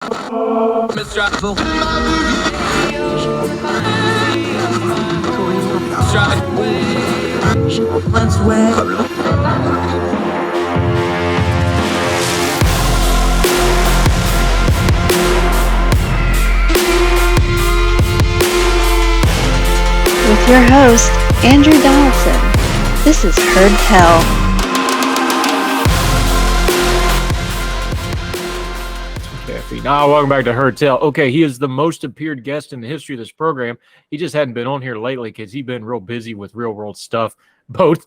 With your host, Andrew Donaldson. This is Heard Tell. Welcome back to Heard Tell. Okay, he is the most appeared guest in the history of this program. He just hadn't been on here lately because he's been real busy with real world stuff, both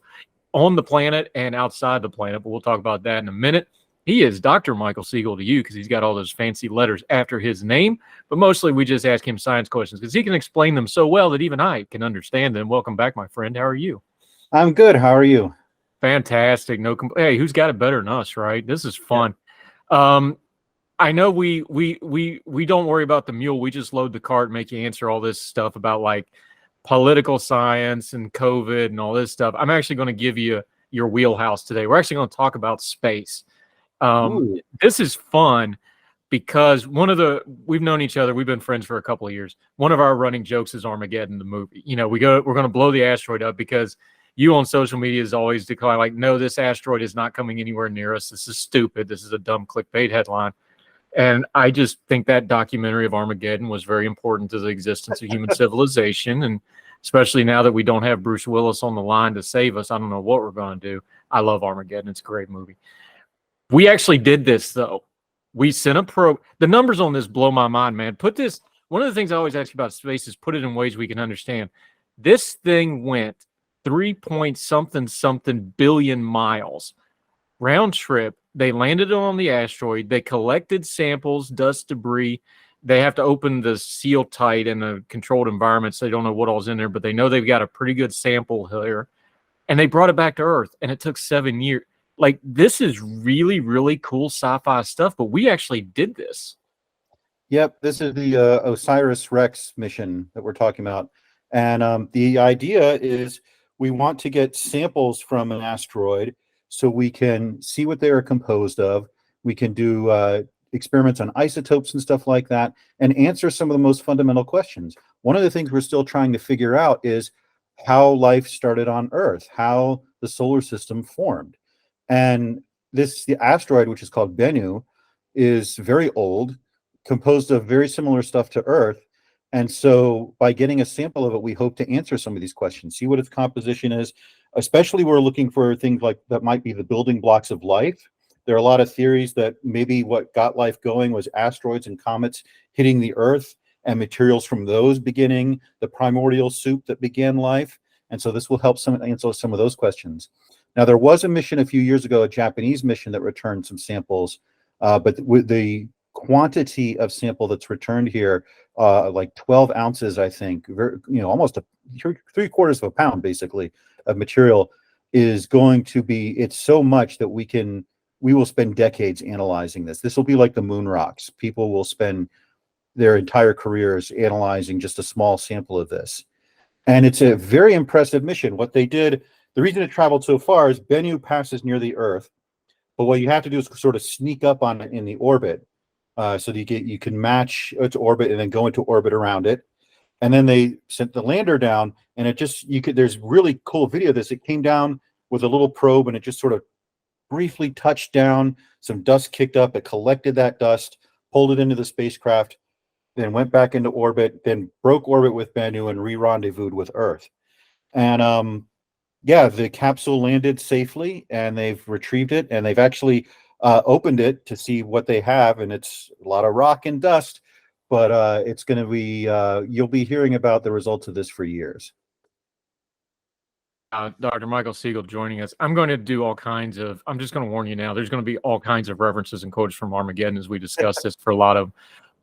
on the planet and outside the planet, but we'll talk about that in a minute. He is Dr. Michael Siegel to you because he's got all those fancy letters after his name, but mostly we just ask him science questions because he can explain them so well that even I can understand them. Welcome back, my friend. How are you? I'm good. How are you? Fantastic. Hey, who's got it better than us, right? This is fun. Yeah. I know we don't worry about the mule. We just load the cart and make you answer all this stuff about like political science and COVID and all this stuff. I'm actually going to give you your wheelhouse today. We're actually going to talk about space. This is fun because we've known each other. We've been friends for a couple of years. One of our running jokes is Armageddon, the movie. You know, we're going to blow the asteroid up because you on social media is always declaring like, no, this asteroid is not coming anywhere near us. This is stupid. This is a dumb clickbait headline. And I just think that documentary of Armageddon was very important to the existence of human civilization. And especially now that we don't have Bruce Willis on the line to save us, I don't know what we're going to do. I love Armageddon. It's a great movie. We actually did this, though. We sent a probe. The numbers on this blow my mind, man. One of the things I always ask you about space is put it in ways we can understand. This thing went 3-point-something billion miles round trip. They landed on the asteroid. They collected samples, dust, debris. They have to open the seal tight in a controlled environment, so they don't know what all's in there, but they know they've got a pretty good sample here. And they brought it back to Earth, and it took 7 years. Like, this is really, really cool sci-fi stuff, but we actually did this. Yep, this is the OSIRIS-REx mission that we're talking about. And the idea is we want to get samples from an asteroid so we can see what they are composed of. We can do experiments on isotopes and stuff like that and answer some of the most fundamental questions. One of the things we're still trying to figure out is how life started on Earth, how the solar system formed. And the asteroid, which is called Bennu, is very old, composed of very similar stuff to Earth. And so by getting a sample of it, we hope to answer some of these questions, see what its composition is. Especially we're looking for things like that might be the building blocks of life. There are a lot of theories that maybe what got life going was asteroids and comets hitting the Earth and materials from those beginning the primordial soup that began life. And so this will help answer some of those questions. Now, there was a mission a few years ago, a Japanese mission that returned some samples, but with the quantity of sample that's returned here, like 12 ounces, I think, almost 3/4 of a pound, basically, of material is going to be, it's so much that we will spend decades analyzing this. This will be like the moon rocks. People will spend their entire careers analyzing just a small sample of this. And it's a very impressive mission. What they did, the reason it traveled so far is Bennu passes near the Earth, but what you have to do is sort of sneak up on it in the orbit so that you can match its orbit and then go into orbit around it. And then they sent the lander down, and there's really cool video of this. It came down with a little probe, and it just sort of briefly touched down. Some dust kicked up. It collected that dust, pulled it into the spacecraft, then went back into orbit, then broke orbit with Bennu and re-rendezvoused with Earth. And the capsule landed safely, and they've retrieved it, and they've actually opened it to see what they have, and it's a lot of rock and dust. But it's going to be, you'll be hearing about the results of this for years. Dr. Michael Siegel joining us. I'm going to do I'm just going to warn you now, there's going to be all kinds of references and quotes from Armageddon as we discuss this for a lot of.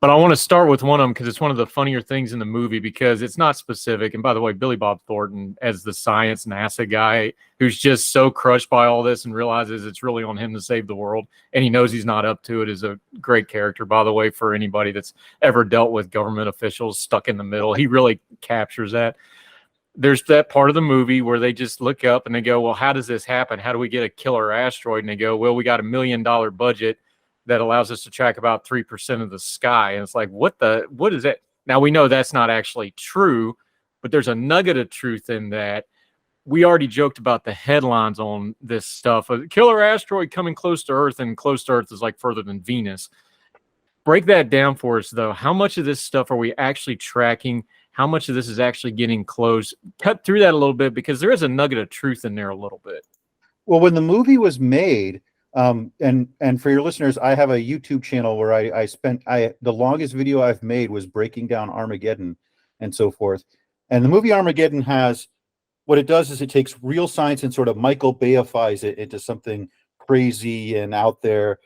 But I want to start with one of them because it's one of the funnier things in the movie because it's not specific. And by the way, Billy Bob Thornton as the science NASA guy who's just so crushed by all this and realizes it's really on him to save the world. And he knows he's not up to it is a great character, by the way, for anybody that's ever dealt with government officials stuck in the middle. He really captures that. There's that part of the movie where they just look up and they go, well, how does this happen? How do we get a killer asteroid? And they go, well, we got $1 million budget. that allows us to track about 3% of the sky. And it's like, what is that? Now we know that's not actually true, but there's a nugget of truth in that. We already joked about the headlines on this stuff. A killer asteroid coming close to Earth, and close to Earth is like further than Venus. Break that down for us, though. How much of this stuff are we actually tracking? How much of this is actually getting close? Cut through that a little bit, because there is a nugget of truth in there a little bit. Well, when the movie was made, and for your listeners, I have a YouTube channel where the longest video I've made was breaking down Armageddon and so forth. And the movie Armageddon what it does is it takes real science and sort of Michael Bayifies it into something crazy and out there,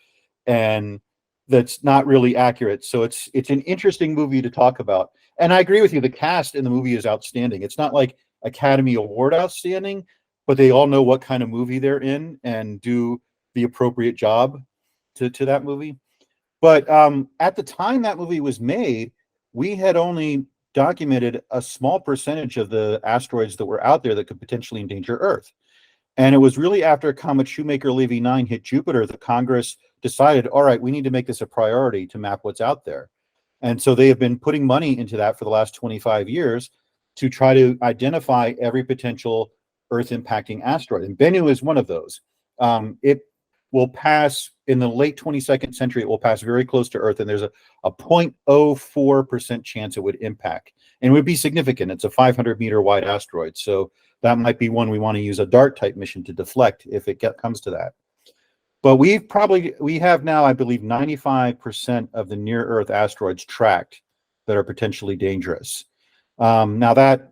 and that's not really accurate. So it's an interesting movie to talk about. And I agree with you. The cast in the movie is outstanding. It's not like Academy Award outstanding, but they all know what kind of movie they're in and do the appropriate job to that movie. But at the time that movie was made, we had only documented a small percentage of the asteroids that were out there that could potentially endanger Earth. And it was really after Comet Shoemaker-Levy 9 hit Jupiter that Congress decided, all right, we need to make this a priority to map what's out there. And so they have been putting money into that for the last 25 years to try to identify every potential Earth-impacting asteroid. And Bennu is one of those. It will pass in the late 22nd century. It will pass very close to Earth, and there's a 0.04% chance it would impact. And it would be significant. It's a 500-meter wide asteroid. So that might be one we want to use a DART-type mission to deflect if it comes to that. But we have now, I believe, 95% of the near-Earth asteroids tracked that are potentially dangerous. Now that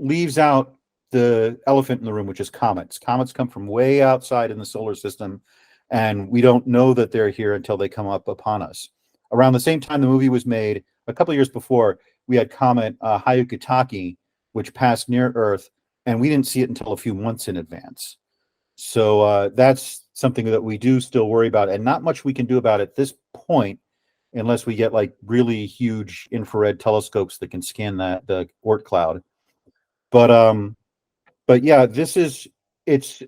leaves out the elephant in the room, which is comets. Comets come from way outside in the solar system, and we don't know that they're here until they come up upon us. Around the same time the movie was made, a couple of years before, we had comet Hyakutake, which passed near Earth, and we didn't see it until a few months in advance. So that's something that we do still worry about, and not much we can do about at this point, unless we get like really huge infrared telescopes that can scan the Oort cloud. But yeah, it's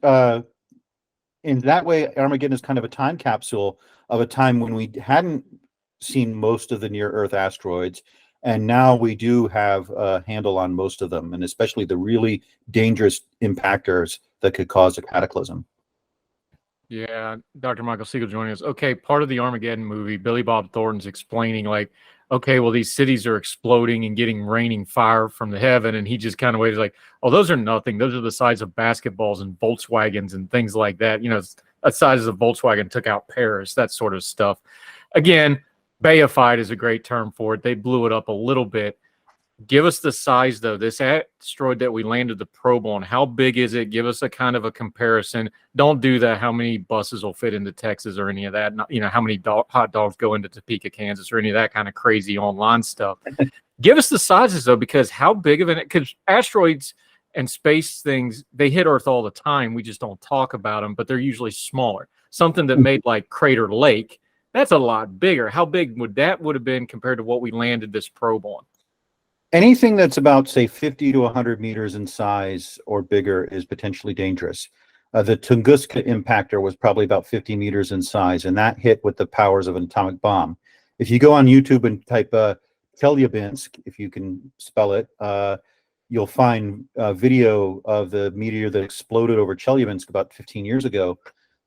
in that way, Armageddon is kind of a time capsule of a time when we hadn't seen most of the near-Earth asteroids, and now we do have a handle on most of them, and especially the really dangerous impactors that could cause a cataclysm. Yeah, Dr. Michael Siegel joining us. Okay, part of the Armageddon movie, Billy Bob Thornton's explaining, like, okay, well, these cities are exploding and getting raining fire from the heaven, and he just kind of waves like, oh, those are nothing. Those are the size of basketballs and Volkswagens and things like that. You know, the size of Volkswagen took out Paris, that sort of stuff. Again, Bayified is a great term for it. They blew it up a little bit. Give us the size, though. This asteroid that we landed the probe on, how big is it? Give us a kind of a comparison. Don't do that. How many buses will fit into Texas or any of that? You know, how many hot dogs go into Topeka, Kansas, or any of that kind of crazy online stuff. Give us the sizes, though, because how big of an, because asteroids and space things, they hit Earth all the time. We just don't talk about them, but they're usually smaller. Something that made like Crater Lake, that's a lot bigger. How big would have been compared to what we landed this probe on? Anything that's about, say, 50 to 100 meters in size or bigger is potentially dangerous. The Tunguska impactor was probably about 50 meters in size, and that hit with the powers of an atomic bomb. If you go on YouTube and type Chelyabinsk, if you can spell it, you'll find a video of the meteor that exploded over Chelyabinsk about 15 years ago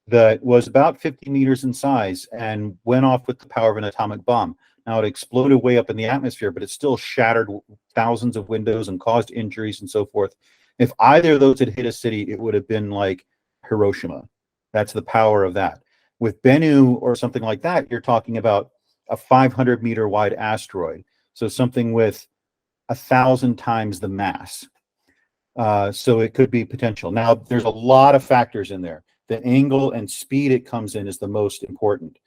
that was about 50 meters in size and went off with the power of an atomic bomb. Now, it exploded way up in the atmosphere, but it still shattered thousands of windows and caused injuries and so forth. If either of those had hit a city, it would have been like Hiroshima. That's the power of that. With Bennu or something like that, you're talking about a 500-meter wide asteroid. So something with 1,000 times the mass. So it could be potential. Now, there's a lot of factors in there. The angle and speed it comes in is the most important.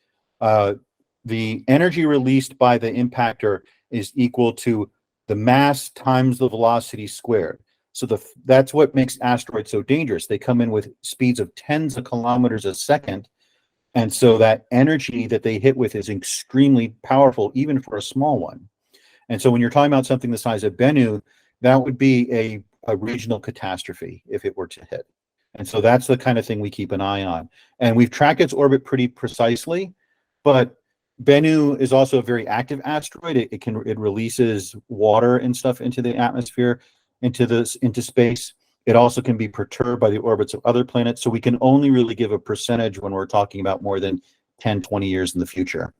The energy released by the impactor is equal to the mass times the velocity squared. So that's what makes asteroids so dangerous. They come in with speeds of tens of kilometers a second. And so that energy that they hit with is extremely powerful, even for a small one. And so when you're talking about something the size of Bennu, that would be a regional catastrophe if it were to hit. And so that's the kind of thing we keep an eye on. And we've tracked its orbit pretty precisely, But Bennu is also a very active asteroid. It releases water and stuff into the atmosphere, into space. It also can be perturbed by the orbits of other planets. So we can only really give a percentage when we're talking about more than 10, 20 years in the future.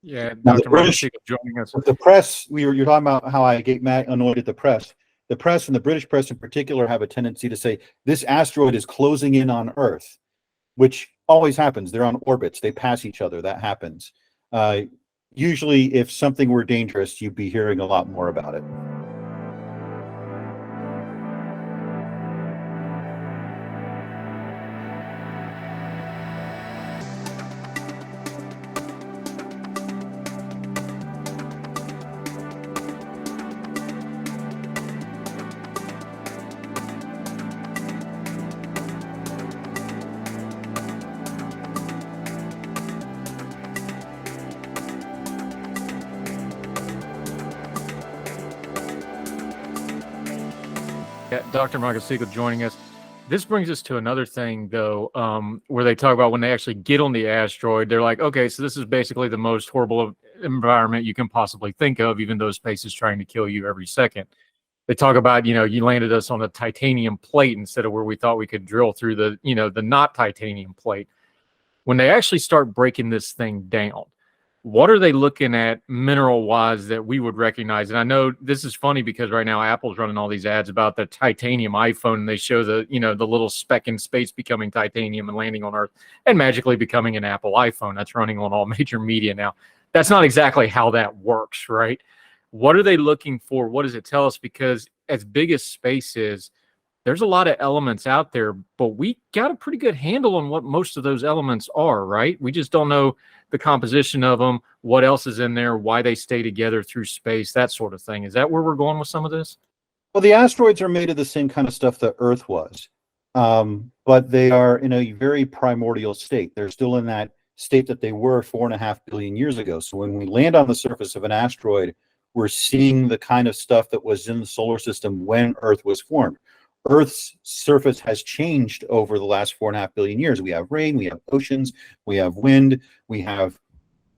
Yeah, Now, Dr. Michael Siegel joining us. the press, you're talking about how I get annoyed at the press. The press, and the British press in particular, have a tendency to say this asteroid is closing in on Earth, which always happens. They're on orbits. They pass each other. That happens. Usually, if something were dangerous, you'd be hearing a lot more about it. Yeah, Dr. Michael Siegel joining us. This brings us to another thing, though, where they talk about when they actually get on the asteroid, they're like, okay, so this is basically the most horrible environment you can possibly think of, even though space is trying to kill you every second. They talk about, you landed us on a titanium plate instead of where we thought we could drill through the not titanium plate. When they actually start breaking this thing down, what are they looking at mineral-wise that we would recognize? And I know this is funny because right now Apple's running all these ads about the titanium iPhone, and they show the little speck in space becoming titanium and landing on Earth and magically becoming an Apple iPhone. That's running on all major media now. That's not exactly how that works, right? What are they looking for? What does it tell us? Because as big as space is, there's a lot of elements out there, but we got a pretty good handle on what most of those elements are, right? We just don't know the composition of them, what else is in there, why they stay together through space, that sort of thing. Is that where we're going with some of this? Well, the asteroids are made of the same kind of stuff that Earth was, but they are in a very primordial state. They're still in that state that they were 4.5 billion years ago. So when we land on the surface of an asteroid, we're seeing the kind of stuff that was in the solar system when Earth was formed. Earth's surface has changed over the last 4.5 billion years. We have rain, we have oceans, we have wind, we have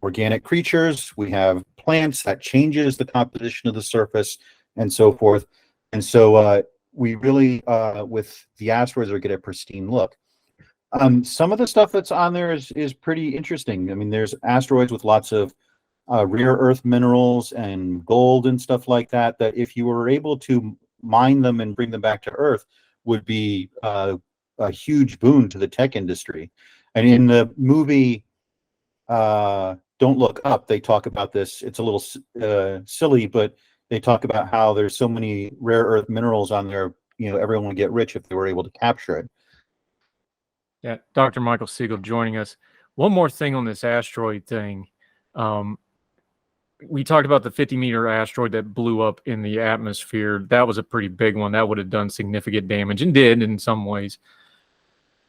organic creatures, we have plants. That changes the composition of the surface and so forth. And so we really, with the asteroids, are get a pristine look. Some of the stuff that's on there is pretty interesting. I mean, there's asteroids with lots of rare earth minerals and gold and stuff like that, that if you were able to mine them and bring them back to Earth would be a huge boon to the tech industry. And in the movie Don't Look Up, they talk about this. It's a little silly, but they talk about how there's so many rare earth minerals on there, everyone would get rich if they were able to capture it. Yeah, Dr. Michael Siegel joining us. One more thing on this asteroid thing. We talked about the 50-meter asteroid that blew up in the atmosphere. That was a pretty big one. That would have done significant damage and did in some ways.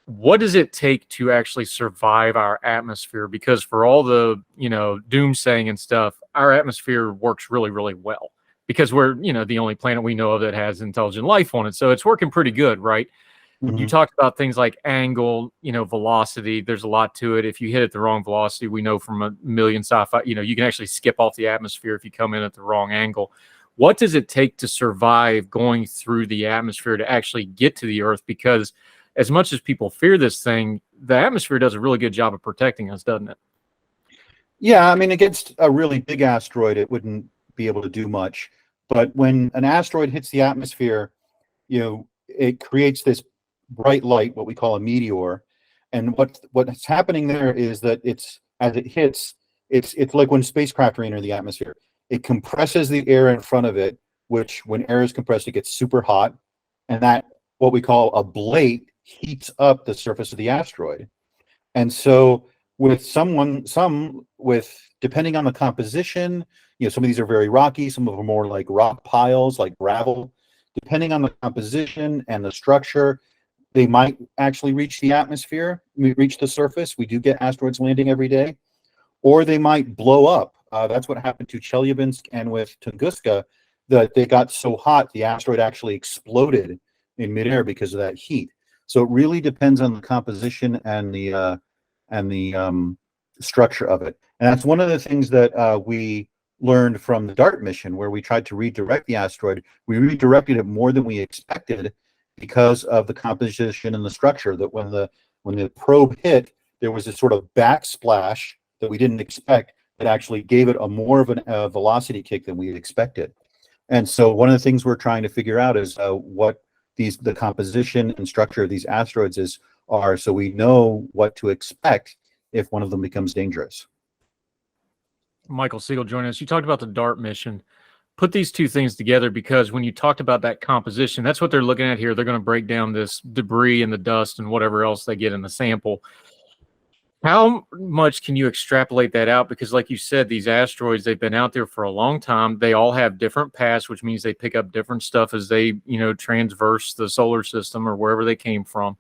What does it take to actually survive our atmosphere? Because for all the, doomsaying and stuff, our atmosphere works really, really well because we're, the only planet we know of that has intelligent life on it. So it's working pretty good, right? Mm-hmm. You talked about things like angle, velocity. There's a lot to it. If you hit at the wrong velocity, we know from a million sci-fi, you can actually skip off the atmosphere if you come in at the wrong angle. What does it take to survive going through the atmosphere to actually get to the Earth? Because as much as people fear this thing, the atmosphere does a really good job of protecting us, doesn't it? Yeah, I mean, against a really big asteroid, it wouldn't be able to do much. But when an asteroid hits the atmosphere, it creates this bright light, what we call a meteor. And what's happening there is that as it hits, it's like when spacecraft are entering the atmosphere. It compresses the air in front of it, which when air is compressed, it gets super hot. And that, what we call a blate, heats up the surface of the asteroid. And so depending on the composition, some of these are very rocky, some of them are more like rock piles, like gravel. Depending on the composition and the structure, they might actually reach the atmosphere, reach the surface. We do get asteroids landing every day. Or they might blow up. That's what happened to Chelyabinsk and with Tunguska, that they got so hot, the asteroid actually exploded in midair because of that heat. So it really depends on the composition and the structure of it. And that's one of the things that we learned from the DART mission, where we tried to redirect the asteroid. We redirected it more than we expected because of the composition and the structure. That when the probe hit, there was a sort of backsplash that we didn't expect that actually gave it a more of a velocity kick than we expected. And so one of the things we're trying to figure out is what the composition and structure of these asteroids are, so we know what to expect if one of them becomes dangerous. Michael Siegel joining us. You talked about the DART mission. Put these two things together, because when you talked about that composition, that's what they're looking at here. They're going to break down this debris and the dust and whatever else they get in the sample. How much can you extrapolate that out? Because like you said, these asteroids, they've been out there for a long time. They all have different paths, which means they pick up different stuff as they, transverse the solar system or wherever they came from.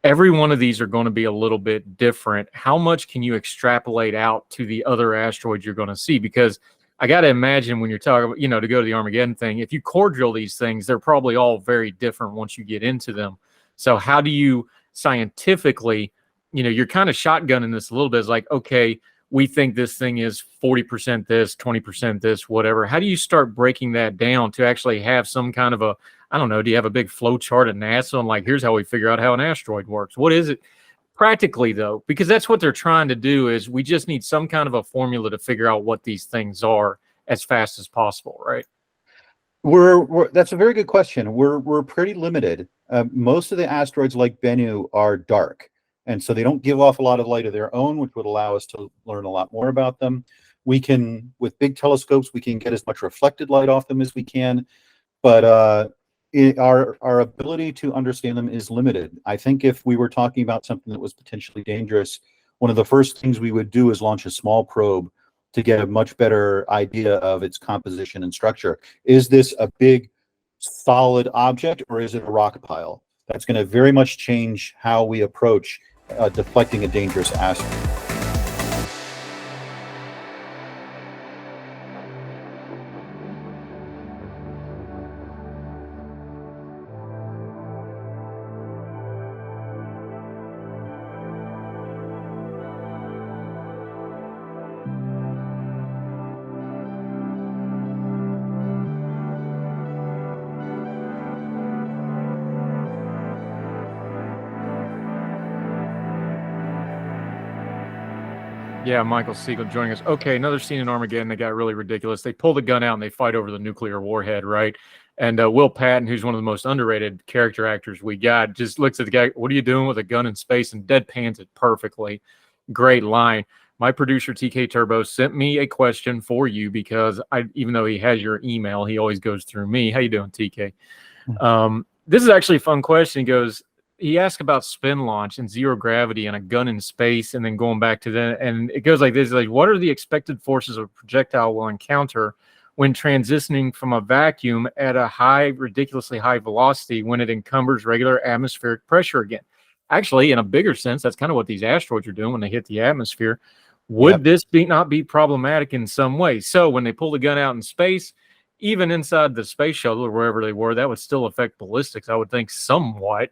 Every one of these are going to be a little bit different. How much can you extrapolate out to the other asteroids you're going to see? Because I got to imagine when you're talking about, to go to the Armageddon thing, if you core drill these things, they're probably all very different once you get into them. So how do you scientifically, you're kind of shotgunning this a little bit. It's like, okay, we think this thing is 40% this, 20% this, whatever. How do you start breaking that down to actually have some kind of a, I don't know, do you have a big flow chart at NASA and like, here's how we figure out how an asteroid works? What is it practically though? Because that's what they're trying to do, is we just need some kind of a formula to figure out what these things are as fast as possible, right? That's a very good question. We're pretty limited. Most of the asteroids like Bennu are dark, and so they don't give off a lot of light of their own, which would allow us to learn a lot more about them. We can, with big telescopes, we can get as much reflected light off them as we can, but our ability to understand them is limited. I think if we were talking about something that was potentially dangerous, one of the first things we would do is launch a small probe to get a much better idea of its composition and structure. Is this a big solid object, or is it a rock pile? That's going to very much change how we approach deflecting a dangerous asteroid. Yeah, Michael Siegel joining us. Okay, another scene in Armageddon that got really ridiculous. They pull the gun out and they fight over the nuclear warhead, right? And Will Patton, who's one of the most underrated character actors we got, just looks at the guy, what are you doing with a gun in space? And deadpans it perfectly. Great line. My producer, TK Turbo, sent me a question for you because even though he has your email, he always goes through me. How you doing, TK? This is actually a fun question. He asked about spin launch and zero gravity and a gun in space, and then going back to that. And it goes like this, like, what are the expected forces a projectile will encounter when transitioning from a vacuum at a ridiculously high velocity when it encumbers regular atmospheric pressure again? Actually, in a bigger sense, that's kind of what these asteroids are doing when they hit the atmosphere. Would this not be problematic in some way? So when they pull the gun out in space, even inside the space shuttle or wherever they were, that would still affect ballistics, I would think, somewhat.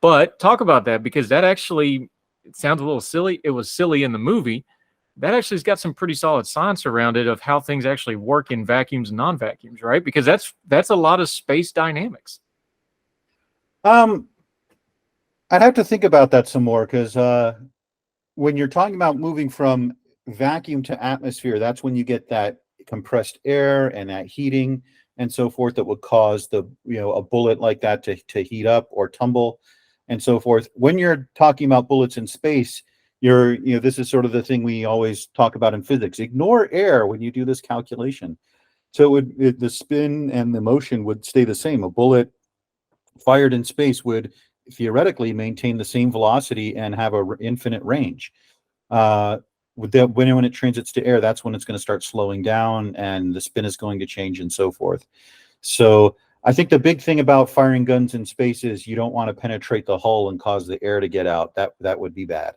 But talk about that, because that actually, it sounds a little silly. It was silly in the movie. That actually has got some pretty solid science around it of how things actually work in vacuums and non-vacuums, right? Because that's a lot of space dynamics. I'd have to think about that some more, because when you're talking about moving from vacuum to atmosphere, that's when you get that compressed air and that heating and so forth that would cause a bullet like that to heat up or tumble and so forth. When you're talking about bullets in space, this is sort of the thing we always talk about in physics. Ignore air when you do this calculation. So the spin and the motion would stay the same. A bullet fired in space would theoretically maintain the same velocity and have an infinite range. When it transits to air, that's when it's going to start slowing down and the spin is going to change and so forth. So I think the big thing about firing guns in space is you don't want to penetrate the hull and cause the air to get out. That would be bad.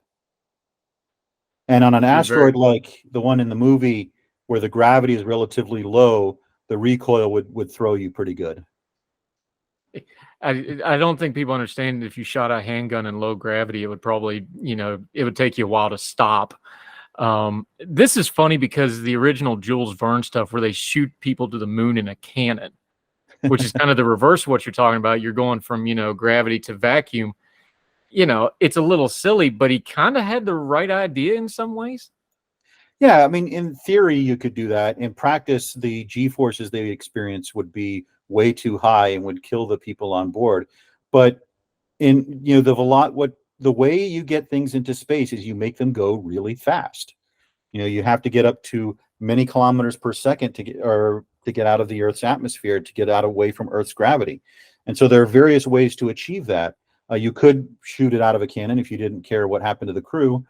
And on an asteroid like the one in the movie, where the gravity is relatively low, the recoil would throw you pretty good. I don't think people understand if you shot a handgun in low gravity, it would probably, it would take you a while to stop. This is funny because the original Jules Verne stuff where they shoot people to the moon in a cannon, which is kind of the reverse of what you're talking about. You're going from, gravity to vacuum. It's a little silly, but he kind of had the right idea in some ways. Yeah, I mean, in theory, you could do that. In practice, the G-forces they experience would be way too high and would kill the people on board. But in the way you get things into space is you make them go really fast. You have to get up to many kilometers per second to get out of the Earth's atmosphere, to get away from Earth's gravity. And so there are various ways to achieve that. You could shoot it out of a cannon if you didn't care what happened to the crew.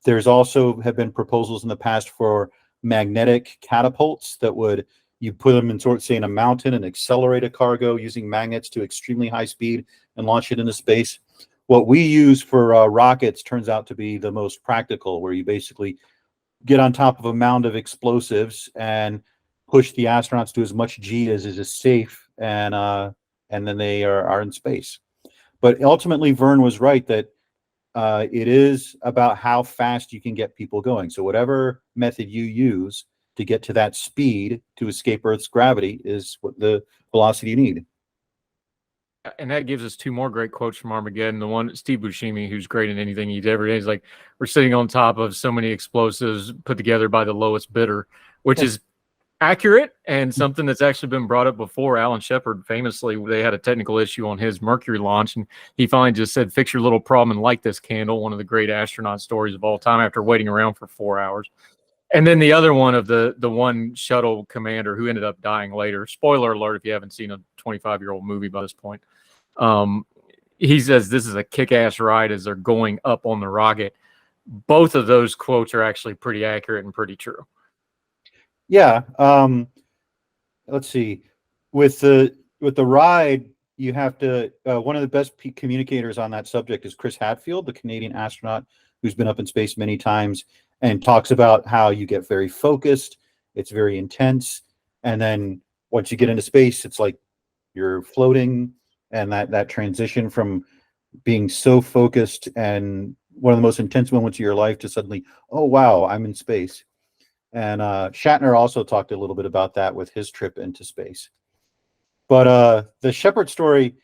There's also have been proposals in the past for magnetic catapults that you put them in say in a mountain and accelerate a cargo using magnets to extremely high speed and launch it into space. What we use for rockets turns out to be the most practical, where you basically get on top of a mound of explosives and push the astronauts to as much G as is safe, and then they are in space. But ultimately, Verne was right that it is about how fast you can get people going. So whatever method you use to get to that speed to escape Earth's gravity is what the velocity you need. And that gives us two more great quotes from Armageddon. The one, Steve Buscemi, who's great in anything he did every day, is like, we're sitting on top of so many explosives put together by the lowest bidder, which is accurate and something that's actually been brought up before. Alan Shepard, famously, they had a technical issue on his Mercury launch, and he finally just said, fix your little problem and light this candle, one of the great astronaut stories of all time, after waiting around for 4 hours. And then the other one of the one shuttle commander who ended up dying later. Spoiler alert if you haven't seen a 25-year-old movie by this point. He says this is a kick-ass ride as they're going up on the rocket. Both of those quotes are actually pretty accurate and pretty true. Yeah. Let's see. With the ride, you have to. One of the best communicators on that subject is Chris Hadfield, the Canadian astronaut who's been up in space many times, and talks about how you get very focused. It's very intense, and then once you get into space, it's like you're floating, and that transition from being so focused and one of the most intense moments of your life to suddenly, oh wow, I'm in space. And Shatner also talked a little bit about that with his trip into space. But the Shepard story,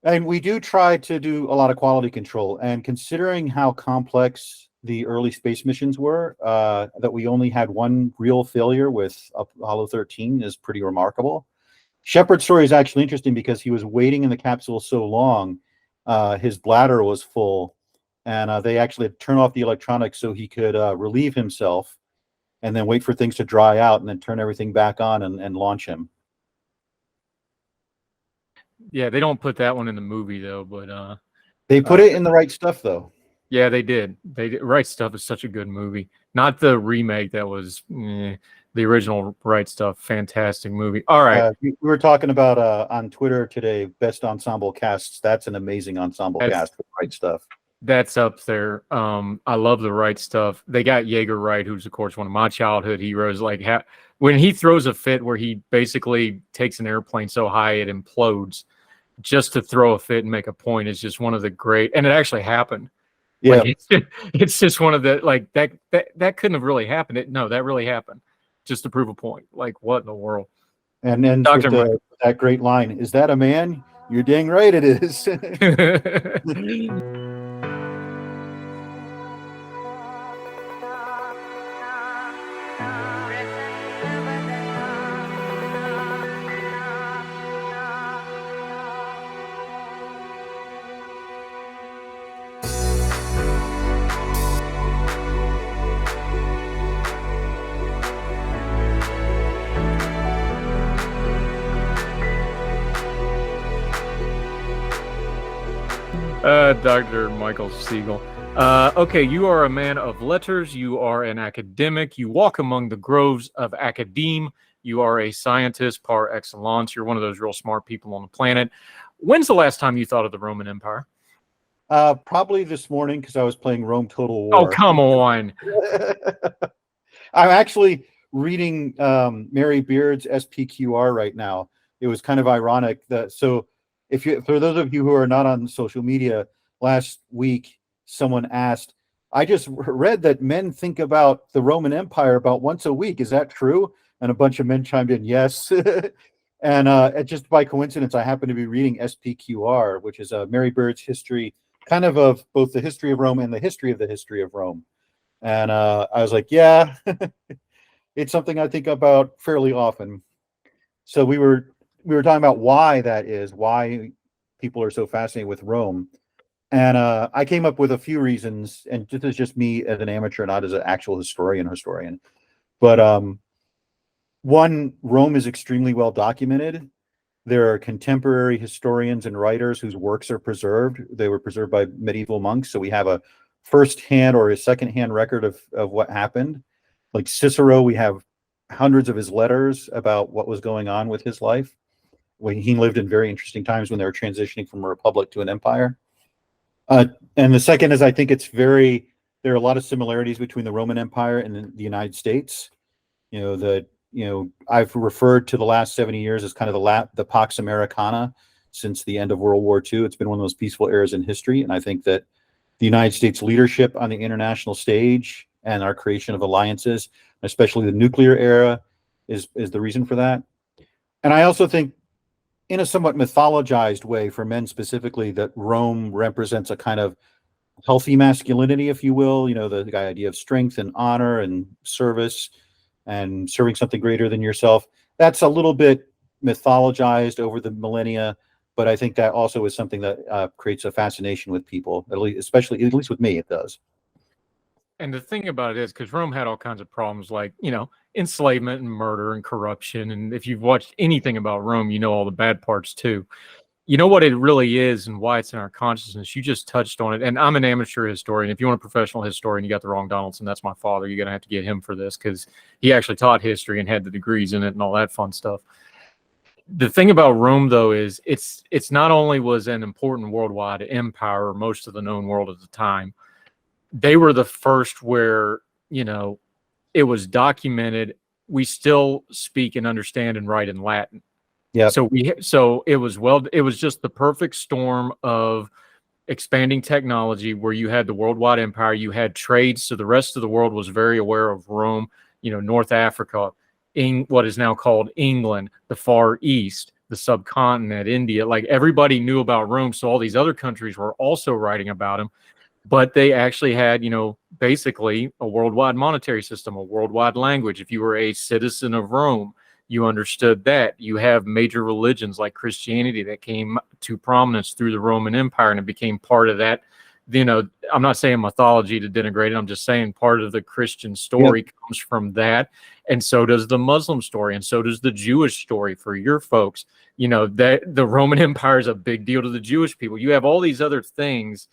and we do try to do a lot of quality control. And considering how complex the early space missions were, that we only had one real failure with Apollo 13 is pretty remarkable. Shepard's story is actually interesting because he was waiting in the capsule so long, his bladder was full, and they actually had to turn off the electronics so he could relieve himself, and then wait for things to dry out, and then turn everything back on and launch him. Yeah, they don't put that one in the movie though, but they put it in The Right Stuff though. Yeah, they did. Right Stuff is such a good movie. Not the remake that was the original Right Stuff. Fantastic movie. All right. We were talking about on Twitter today, best ensemble casts. That's an amazing ensemble cast with Right Stuff. That's up there. I love The Right Stuff. They got Yeager Wright, who's of course one of my childhood heroes. Like when he throws a fit where he basically takes an airplane so high it implodes just to throw a fit and make a point is just one of the great, and it actually happened. Yeah. Like, it's just one of the, like, that couldn't have really happened. No, that really happened just to prove a point. Like, what in the world? And then that great line, is that a man? You're dang right it is. Dr. Michael Siegel. Okay, you are a man of letters. You are an academic. You walk among the groves of academe. You are a scientist par excellence. You're one of those real smart people on the planet. When's the last time you thought of the Roman Empire? Probably this morning because I was playing Rome Total War. Oh, come on. I'm actually reading Mary Beard's SPQR right now. It was kind of ironic that for those of you who are not on social media, last week someone asked, I just read that men think about the Roman Empire about once a week. Is that true? And a bunch of men chimed in, yes. And just by coincidence, I happen to be reading SPQR, which is Mary Byrd's history, kind of both the history of Rome and the history of Rome. And I was like, yeah, it's something I think about fairly often. So we were talking about why that is, why people are so fascinated with Rome. And I came up with a few reasons, and this is just me as an amateur, not as an actual historian. But one, Rome is extremely well documented. There are contemporary historians and writers whose works are preserved. They were preserved by medieval monks, so we have a first-hand or a second-hand record of what happened. Like Cicero, we have hundreds of his letters about what was going on with his life. When he lived in very interesting times when they were transitioning from a republic to an empire. And the second is, I think there are a lot of similarities between the Roman Empire and the United States. I've referred to the last 70 years as kind of the Pax Americana since the end of World War II. It's been one of the most peaceful eras in history. And I think that the United States leadership on the international stage and our creation of alliances, especially the nuclear era, is the reason for that. And I also think, in a somewhat mythologized way for men specifically, that Rome represents a kind of healthy masculinity, if you will, the idea of strength and honor and service and serving something greater than yourself. That's a little bit mythologized over the millennia, but I think that also is something that creates a fascination with people, at least with me, it does. And the thing about it is, because Rome had all kinds of problems like, enslavement and murder and corruption. And if you've watched anything about Rome, you know all the bad parts too. You know what it really is and why it's in our consciousness. You just touched on it. And I'm an amateur historian. If you want a professional historian, you got the wrong Donaldson. That's my father. You're going to have to get him for this because he actually taught history and had the degrees in it and all that fun stuff. The thing about Rome, though, is it's not only was an important worldwide empire, or most of the known world at the time, they were the first where, it was documented. We still speak and understand and write in Latin. Yeah. So it was just the perfect storm of expanding technology where you had the worldwide empire, you had trade. So the rest of the world was very aware of Rome, North Africa, what is now called England, the Far East, the subcontinent, India, like everybody knew about Rome. So all these other countries were also writing about them. But they actually had, basically a worldwide monetary system, a worldwide language. If you were a citizen of Rome, you understood that. You have major religions like Christianity that came to prominence through the Roman Empire, and it became part of that. I'm not saying mythology to denigrate it. I'm just saying part of the Christian story comes from that. And so does the Muslim story. And so does the Jewish story for your folks. That the Roman Empire is a big deal to the Jewish people. You have all these other things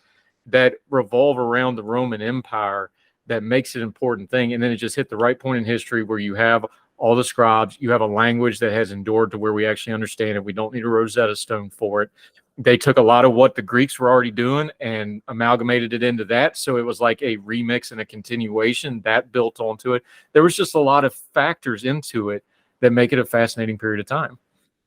that revolve around the Roman Empire that makes it an important thing. And then it just hit the right point in history where you have all the scribes, you have a language that has endured to where we actually understand it. We don't need a Rosetta Stone for it. They took a lot of what the Greeks were already doing and amalgamated it into that. So it was like a remix and a continuation that built onto it. There was just a lot of factors into it that make it a fascinating period of time.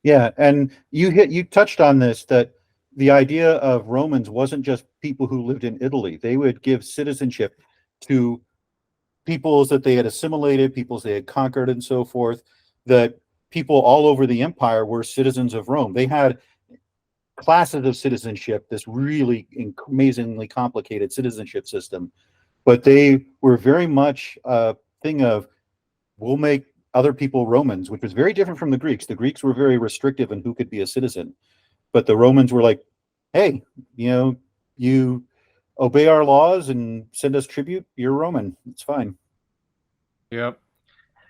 Yeah. And you touched on this, that the idea of Romans wasn't just people who lived in Italy. They would give citizenship to peoples that they had assimilated, peoples they had conquered, and so forth. That people all over the empire were citizens of Rome. They had classes of citizenship, this really amazingly complicated citizenship system. But they were very much a thing of, we'll make other people Romans, which was very different from the Greeks. The Greeks were very restrictive in who could be a citizen. But the Romans were like, hey, you obey our laws and send us tribute, you're Roman. It's fine. Yep.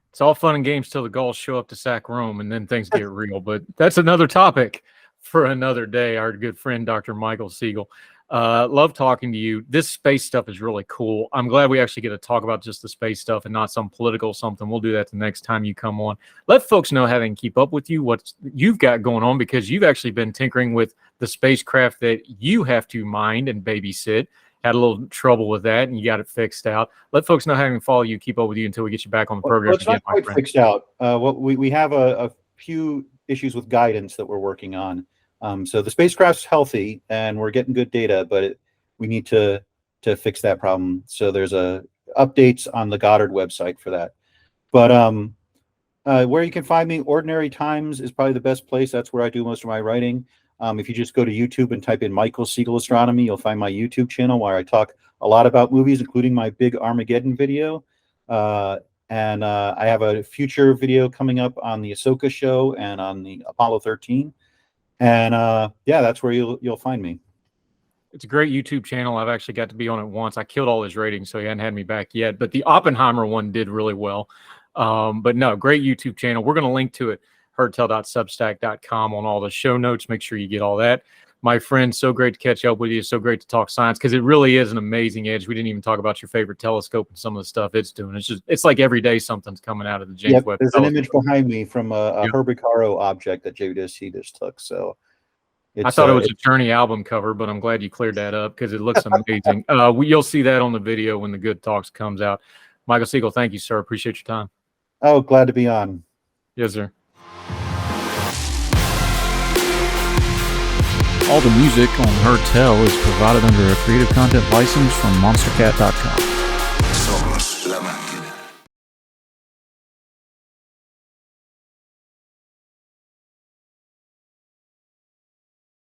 It's all fun and games till the Gauls show up to sack Rome, and then things get real. But that's another topic for another day. Our good friend, Dr. Michael Siegel. Love talking to you. This space stuff is really cool. I'm glad we actually get to talk about just the space stuff and not some political something. We'll do that the next time you come on. Let folks know how they can keep up with you, what you've got going on, because you've actually been tinkering with the spacecraft that you have to mind and babysit. Had a little trouble with that, and you got it fixed out. Let folks know how they can follow you, keep up with you until we get you back on the program. Well, it's not quite fixed out. We have a few issues with guidance that we're working on. So the spacecraft's healthy and we're getting good data, but we need to to fix that problem. So there's updates on the Goddard website for that. But where you can find me, Ordinary Times is probably the best place. That's where I do most of my writing. If you just go to YouTube and type in Michael Siegel Astronomy, you'll find my YouTube channel where I talk a lot about movies, including my big Armageddon video. And I have a future video coming up on the Ahsoka show and on the Apollo 13. And yeah, that's where you'll find me. It's a great YouTube channel. I've actually got to be on it once. I killed all his ratings, so he hadn't had me back yet. But the Oppenheimer one did really well. But no, great YouTube channel. We're going to link to it, herdtell.substack.com, on all the show notes. Make sure you get all that. My friend, so great to catch up with you. So great to talk science, because it really is an amazing edge. We didn't even talk about your favorite telescope and some of the stuff it's doing. It's like every day something's coming out of the James Webb There's telescope. an image behind me from a Herbert Caro object that JWST just took. So I thought it was a Journey album cover, but I'm glad you cleared that up because it looks amazing. You'll see that on the video when the Good Talks comes out. Michael Siegel, thank you, sir. Appreciate your time. Oh, glad to be on. Yes, sir. All the music on Heard Tell is provided under a Creative Content license from monstercat.com.